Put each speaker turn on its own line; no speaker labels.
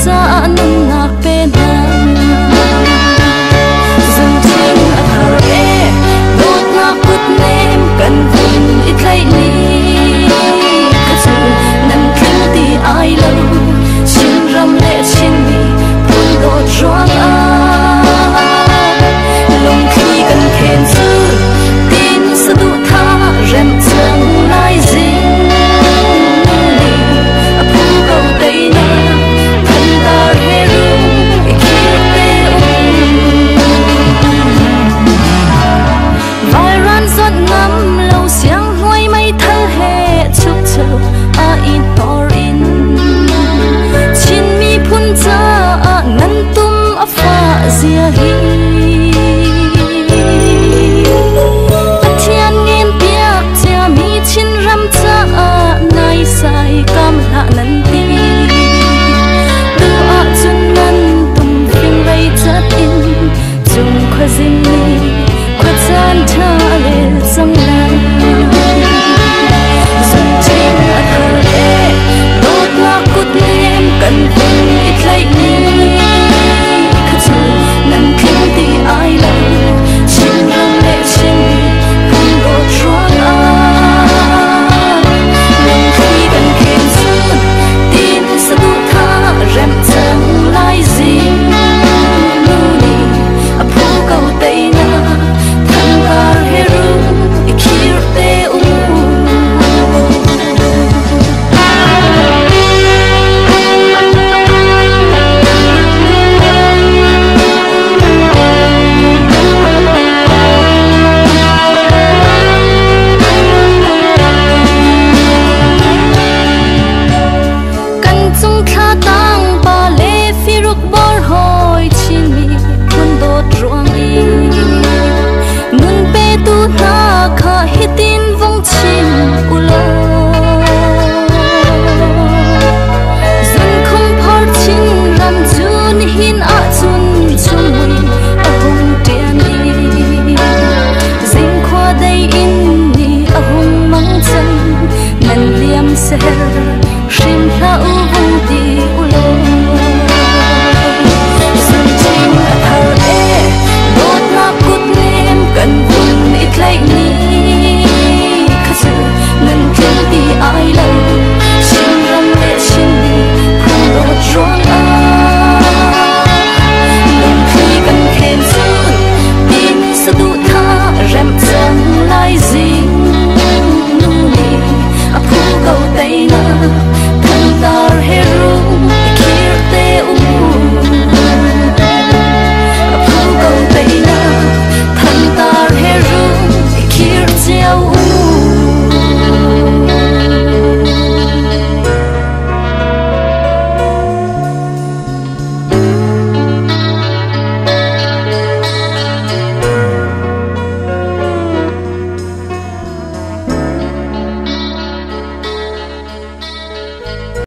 cha nun nak pe na zum ting a thar e lot na put nem kan vun it lai ni ka chu nan thil ti ai lo sin ram le sin mi phun do chuang a long khi kan khen su tin sa du tha rem chang lai zing ni a phu ko dei na than dar he ru e ki pe vai ran zot nam lo siang huai mai thal he chuk chau a in tor in chin mi phun cha a nan tum a fa zia hi pathian ngin piak cha mi chin ram cha a nai sai kam la nan ti du a chun nan tum phim vei chat in chung kho zin ni kho chan tha le sang la zum ting a thar e lot na kut nem kan vun it lai ni kha chu nan thil ti ai lo sin ram le sin phun do chuang a long khi kan khen su tin sa du tha rem chang lai zing nu ni a phu ko dei na than gar he ru e khir te kan chung kha tang pa le fi ruk bor hoi chin mi phun do ruang i nun pe tu na kha hitin vong chin ulo